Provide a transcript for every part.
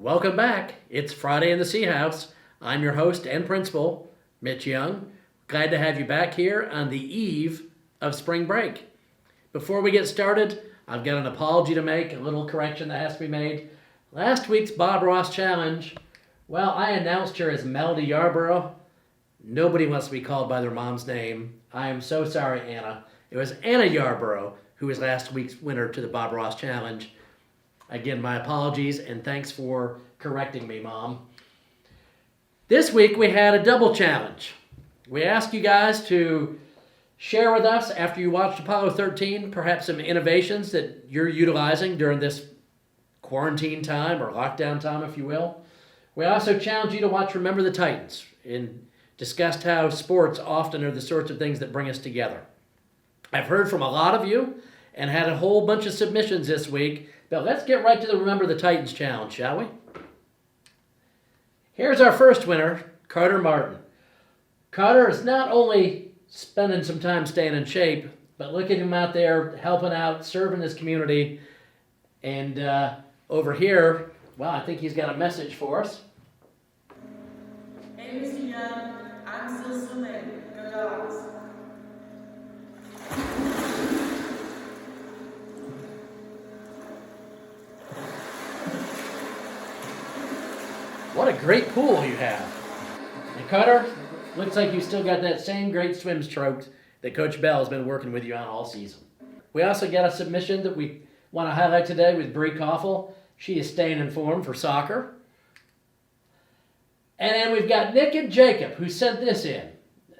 Welcome back. It's Friday in the Sea House. I'm your host and principal, Mitch Young. Glad to have you back here on the eve of spring break. Before we get started, I've got an apology to make, a little correction that has to be made. Last week's Bob Ross Challenge, well, I announced her as Melody Yarborough. Nobody wants to be called by their mom's name. I am so sorry, Anna. It was Anna Yarborough who was last week's winner to the Bob Ross Challenge. Again, my apologies, and thanks for correcting me, Mom. This week, we had a double challenge. We asked you guys to share with us, after you watched Apollo 13, perhaps some innovations that you're utilizing during this quarantine time, or lockdown time, if you will. We also challenged you to watch Remember the Titans, and discussed how sports often are the sorts of things that bring us together. I've heard from a lot of you, and had a whole bunch of submissions this week. But let's get right to the Remember the Titans challenge, shall we? Here's our first winner, Carter Martin. Carter is not only spending some time staying in shape, but look at him out there helping out, serving his community. And over here, well, I think he's got a message for us. Hey, Mr. Young, I'm still swimming. Go dogs. What a great pool you have. And Carter, looks like you still got that same great swim stroke that Coach Bell has been working with you on all season. We also got a submission that we want to highlight today with Bree Koffel. She is staying in form for soccer. And then we've got Nick and Jacob who sent this in.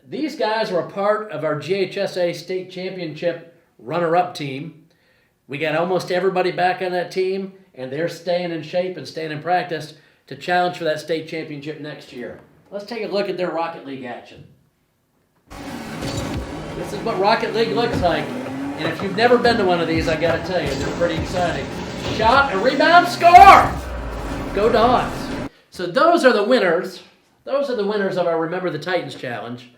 These guys were a part of our GHSA state championship runner-up team. We got almost everybody back on that team, and they're staying in shape and staying in practice to challenge for that state championship next year. Let's take a look at their Rocket League action. This is what Rocket League looks like. And if you've never been to one of these, I gotta tell you, they're pretty exciting. Shot, a rebound, score! Go Dogs. So those are the winners. Those are the winners of our Remember the Titans challenge.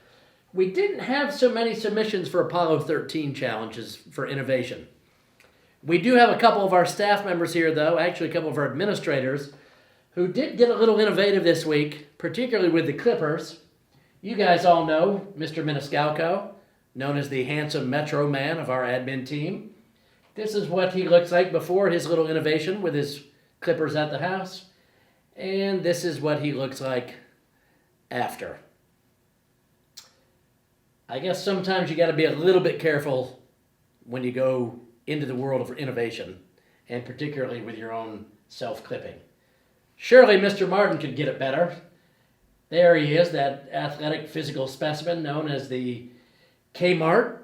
We didn't have so many submissions for Apollo 13 challenges for innovation. We do have a couple of our staff members here, though, actually a couple of our administrators, who did get a little innovative this week, particularly with the Clippers. You guys all know Mr. Maniscalco, known as the handsome Metro Man of our admin team. This is what he looks like before his little innovation with his Clippers at the house. And this is what he looks like after. I guess sometimes you got to be a little bit careful when you go into the world of innovation, and particularly with your own self-clipping. Surely Mr. Martin could get it better. There he is, that athletic physical specimen known as the Kmart.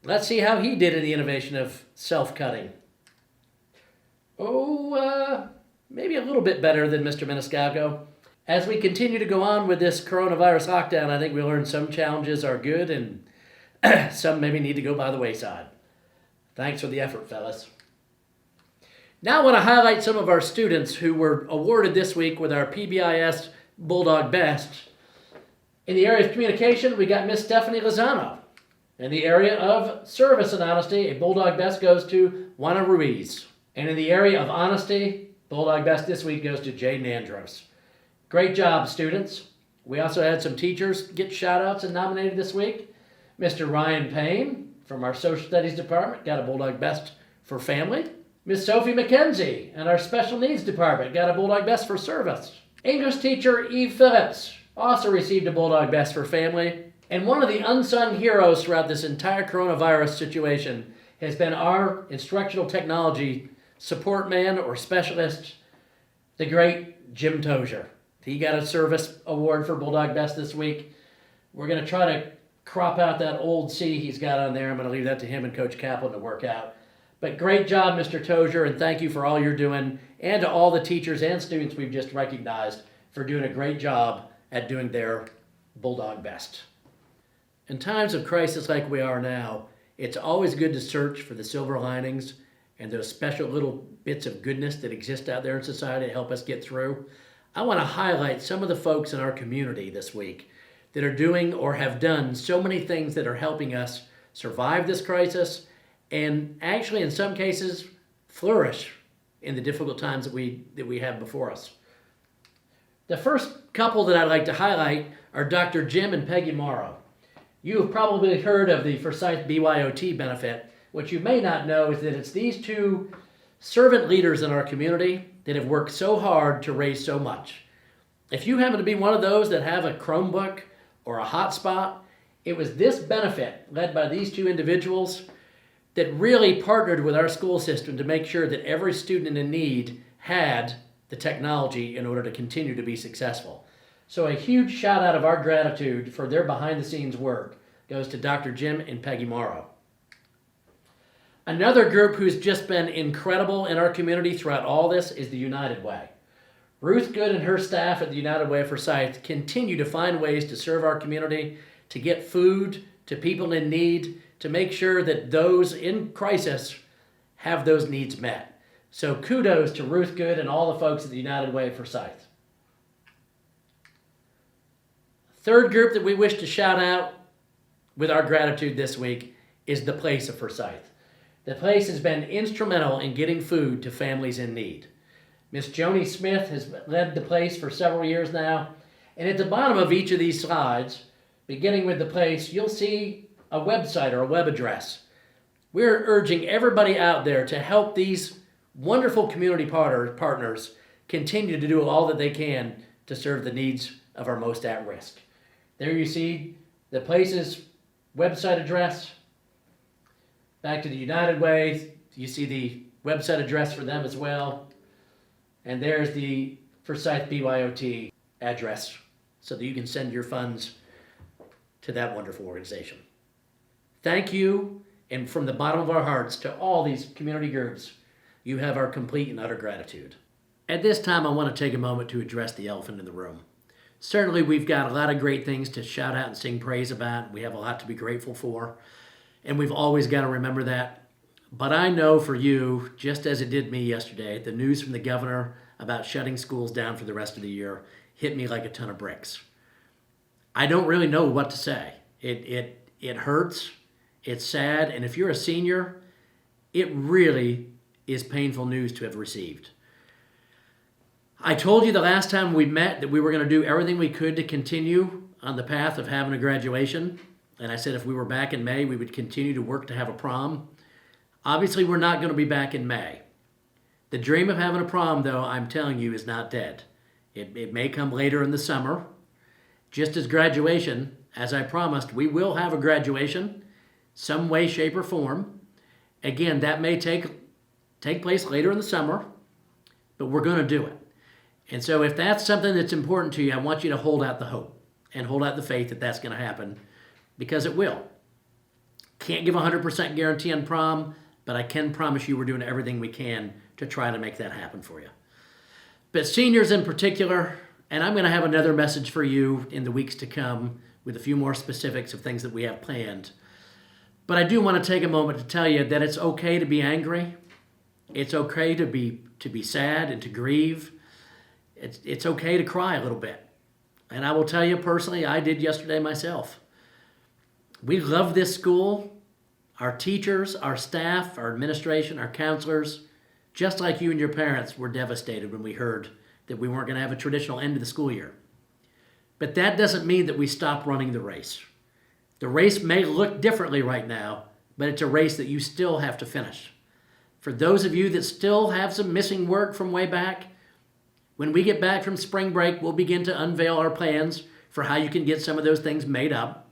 Let's see how he did in the innovation of self-cutting. Maybe a little bit better than Mr. Maniscalco. As we continue to go on with this coronavirus lockdown, I think we learned some challenges are good and some maybe need to go by the wayside. Thanks for the effort, fellas. Now I want to highlight some of our students who were awarded this week with our PBIS Bulldog Best. In the area of communication, we got Miss Stephanie Lozano. In the area of service and honesty, a Bulldog Best goes to Juana Ruiz. And in the area of honesty, Bulldog Best this week goes to Jay Nandros. Great job, students. We also had some teachers get shout-outs and nominated this week. Mr. Ryan Payne from our Social Studies Department got a Bulldog Best for family. Miss Sophie McKenzie and our Special Needs Department got a Bulldog Best for service. English teacher Eve Phillips also received a Bulldog Best for family. And one of the unsung heroes throughout this entire coronavirus situation has been our instructional technology support man or specialist, the great Jim Tozier. He got a service award for Bulldog Best this week. We're going to try to crop out that old C he's got on there. I'm going to leave that to him and Coach Kaplan to work out. But great job, Mr. Tozier, and thank you for all you're doing, and to all the teachers and students we've just recognized for doing a great job at doing their Bulldog Best. In times of crisis like we are now, it's always good to search for the silver linings and those special little bits of goodness that exist out there in society to help us get through. I want to highlight some of the folks in our community this week that are doing or have done so many things that are helping us survive this crisis and actually in some cases flourish in the difficult times that we have before us. The first couple that I'd like to highlight are Dr. Jim and Peggy Morrow. You have probably heard of the Forsyth BYOT benefit. What you may not know is that it's these two servant leaders in our community that have worked so hard to raise so much. If you happen to be one of those that have a Chromebook or a hotspot, it was this benefit led by these two individuals that really partnered with our school system to make sure that every student in need had the technology in order to continue to be successful. So a huge shout out of our gratitude for their behind the scenes work goes to Dr. Jim and Peggy Morrow. Another group who's just been incredible in our community throughout all this is the United Way. Ruth Good and her staff at the United Way of Forsyth continue to find ways to serve our community, to get food to people in need, to make sure that those in crisis have those needs met. So kudos to Ruth Good and all the folks at the United Way of Forsyth. Third group that we wish to shout out with our gratitude this week is the Place of Forsyth. The Place has been instrumental in getting food to families in need. Miss Joni Smith has led the Place for several years now, and at the bottom of each of these slides, beginning with the Place, you'll see a website or a web address. We're urging everybody out there to help these wonderful community partners continue to do all that they can to serve the needs of our most at risk. There you see the Place's website address. Back to the United Way, you see the website address for them as well. And there's the Forsyth BYOT address so that you can send your funds to that wonderful organization. Thank you, and from the bottom of our hearts to all these community groups, you have our complete and utter gratitude. At this time, I want to take a moment to address the elephant in the room. Certainly, we've got a lot of great things to shout out and sing praise about. We have a lot to be grateful for, and we've always got to remember that. But I know for you, just as it did me yesterday, the news from the governor about shutting schools down for the rest of the year hit me like a ton of bricks. I don't really know what to say. It hurts, it's sad, and if you're a senior, it really is painful news to have received. I told you the last time we met that we were going to do everything we could to continue on the path of having a graduation. And I said if we were back in May, we would continue to work to have a prom. Obviously, we're not going to be back in May. The dream of having a prom, though, I'm telling you, is not dead. It may come later in the summer. Just as graduation, as I promised, we will have a graduation, some way, shape, or form. Again, that may take place later in the summer, but we're going to do it. And so if that's something that's important to you, I want you to hold out the hope and hold out the faith that that's going to happen, because it will. Can't give a 100% guarantee on prom, but I can promise you we're doing everything we can to try to make that happen for you. But seniors in particular, and I'm going to have another message for you in the weeks to come with a few more specifics of things that we have planned. But I do want to take a moment to tell you that it's okay to be angry. It's okay to be sad and to grieve. It's okay to cry a little bit. And I will tell you personally, I did yesterday myself. We love this school. Our teachers, our staff, our administration, our counselors, just like you and your parents, were devastated when we heard that we weren't going to have a traditional end to the school year. But that doesn't mean that we stop running the race. The race may look differently right now, but it's a race that you still have to finish. For those of you that still have some missing work from way back, when we get back from spring break, we'll begin to unveil our plans for how you can get some of those things made up.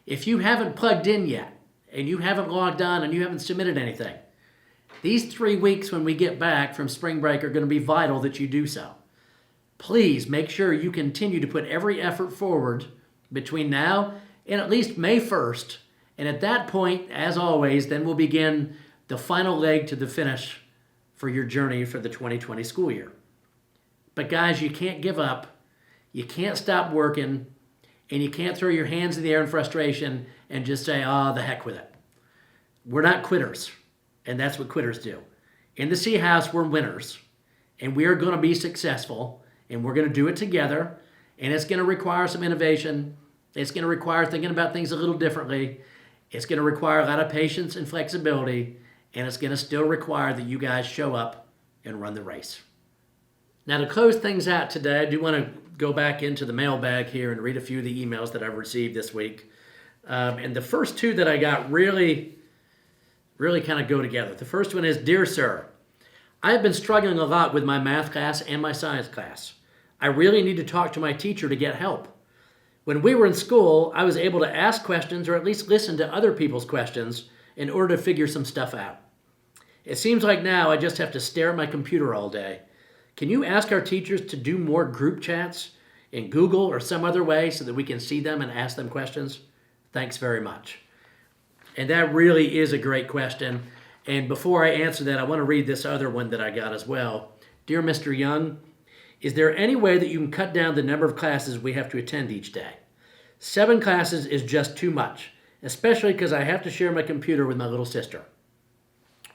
If you haven't plugged in yet, and you haven't logged on and you haven't submitted anything, these 3 weeks when we get back from spring break are going to be vital that you do so. Please make sure you continue to put every effort forward between now and at least May 1st. And at that point, as always, then we'll begin the final leg to the finish for your journey for the 2020 school year. But guys, you can't give up. You can't stop working. And you can't throw your hands in the air in frustration and just say, the heck with it. We're not quitters. And that's what quitters do. In the C House, we're winners. And we are going to be successful. And we're going to do it together. And it's going to require some innovation. It's going to require thinking about things a little differently. It's going to require a lot of patience and flexibility. And it's going to still require that you guys show up and run the race. Now, to close things out today, I do want to go back into the mailbag here and read a few of the emails that I've received this week. And the first two that I got really kind of go together. The first one is, Dear Sir, I have been struggling a lot with my math class and my science class. I really need to talk to my teacher to get help. When we were in school, I was able to ask questions or at least listen to other people's questions in order to figure some stuff out. It seems like now I just have to stare at my computer all day. Can you ask our teachers to do more group chats in Google or some other way so that we can see them and ask them questions? Thanks very much. And that really is a great question. And before I answer that, I want to read this other one that I got as well. Dear Mr. Young, is there any way that you can cut down the number of classes we have to attend each day? 7 classes is just too much, especially because I have to share my computer with my little sister.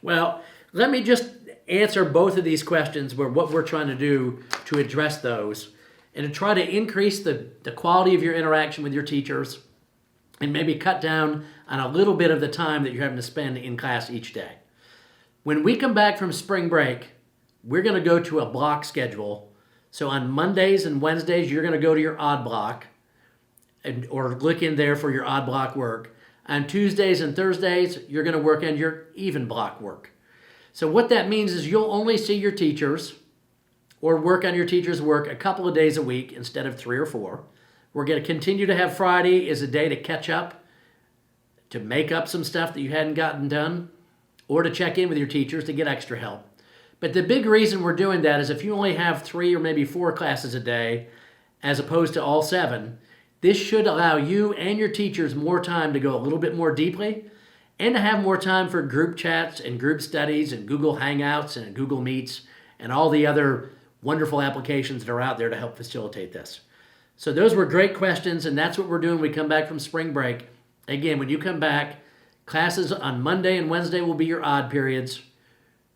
Well, let me just answer both of these questions, where what we're trying to do to address those and to try to increase the quality of your interaction with your teachers and maybe cut down on a little bit of the time that you're having to spend in class each day. When we come back from spring break, we're going to go to a block schedule. So on Mondays and Wednesdays, you're going to go to your odd block or look in there for your odd block work. On Tuesdays and Thursdays, you're going to work on your even block work. So what that means is you'll only see your teachers or work on your teacher's work a couple of days a week instead of 3 or 4. We're going to continue to have Friday as a day to catch up, to make up some stuff that you hadn't gotten done, or to check in with your teachers to get extra help. But the big reason we're doing that is if you only have 3 or maybe 4 classes a day, as opposed to all 7, this should allow you and your teachers more time to go a little bit more deeply and to have more time for group chats and group studies and Google Hangouts and Google Meets and all the other wonderful applications that are out there to help facilitate this. So those were great questions, and that's what we're doing when we come back from spring break. Again, when you come back, classes on Monday and Wednesday will be your odd periods.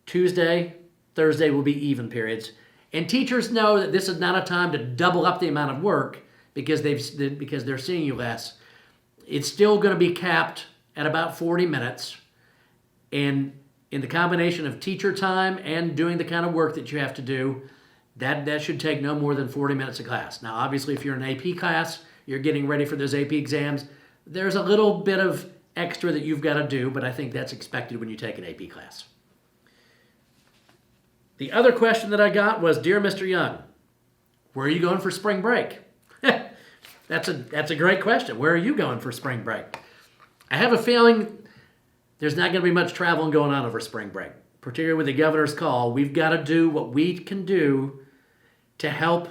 Tuesday, Thursday will be even periods. And teachers know that this is not a time to double up the amount of work because they're seeing you less. It's still going to be capped at about 40 minutes. And in the combination of teacher time and doing the kind of work that you have to do, that should take no more than 40 minutes a class. Now, obviously, if you're in an AP class, you're getting ready for those AP exams, there's a little bit of extra that you've got to do, but I think that's expected when you take an AP class. The other question that I got was, Dear Mr. Young, where are you going for spring break? That's a great question. Where are you going for spring break? I have a feeling there's not going to be much traveling going on over spring break, particularly with the governor's call. We've got to do what we can do to help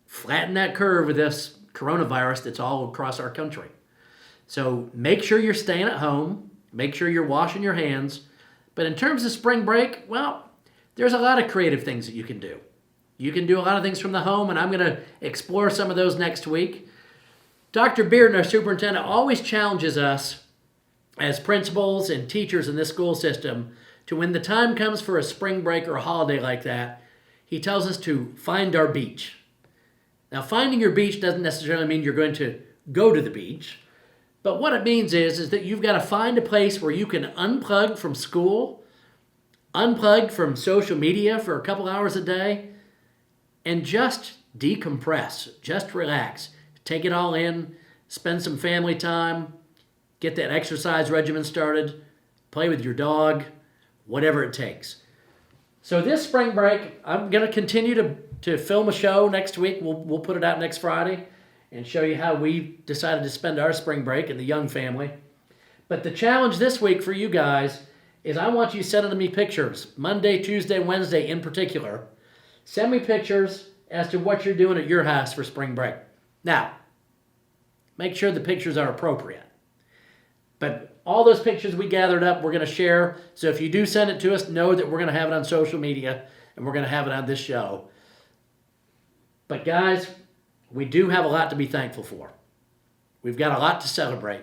flatten that curve with this coronavirus that's all across our country. So make sure you're staying at home. Make sure you're washing your hands. But in terms of spring break, well, there's a lot of creative things that you can do. You can do a lot of things from the home, and I'm going to explore some of those next week. Dr. Bearden, our superintendent, always challenges us as principals and teachers in this school system to, when the time comes for a spring break or a holiday like that, he tells us to find our beach. Now, finding your beach doesn't necessarily mean you're going to go to the beach, but what it means is that you've got to find a place where you can unplug from school, unplug from social media for a couple hours a day, and just decompress, just relax. Take it all in, spend some family time, get that exercise regimen started, play with your dog, whatever it takes. So this spring break, I'm going to continue to film a show next week. We'll put it out next Friday and show you how we decided to spend our spring break in the Young family. But the challenge this week for you guys is I want you sending me pictures, Monday, Tuesday, Wednesday in particular. Send me pictures as to what you're doing at your house for spring break. Now, make sure the pictures are appropriate. But all those pictures we gathered up, we're going to share. So if you do send it to us, know that we're going to have it on social media and we're going to have it on this show. But guys, we do have a lot to be thankful for. We've got a lot to celebrate.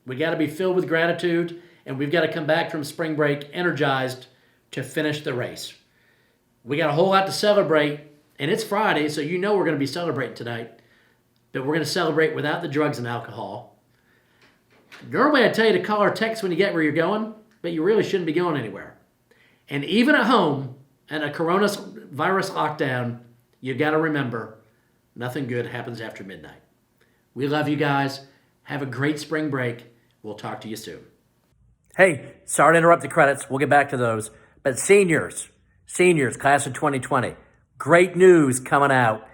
We got to be filled with gratitude, and we've got to come back from spring break energized to finish the race. We got a whole lot to celebrate, and it's Friday, so you know we're going to be celebrating tonight. But we're going to celebrate without the drugs and alcohol. Normally I tell you to call or text when you get where you're going, but you really shouldn't be going anywhere. And even at home, in a coronavirus lockdown, you got to remember, nothing good happens after midnight. We love you guys. Have a great spring break. We'll talk to you soon. Hey, sorry to interrupt the credits. We'll get back to those. But seniors, class of 2020, great news coming out.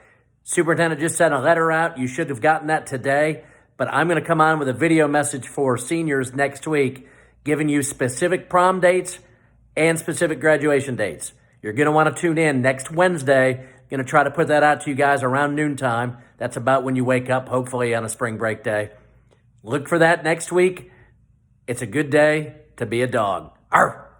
Superintendent just sent a letter out. You should have gotten that today. But I'm going to come on with a video message for seniors next week, giving you specific prom dates and specific graduation dates. You're going to want to tune in next Wednesday. Going to try to put that out to you guys around noontime. That's about when you wake up, hopefully on a spring break day. Look for that next week. It's a good day to be a dog. Arr!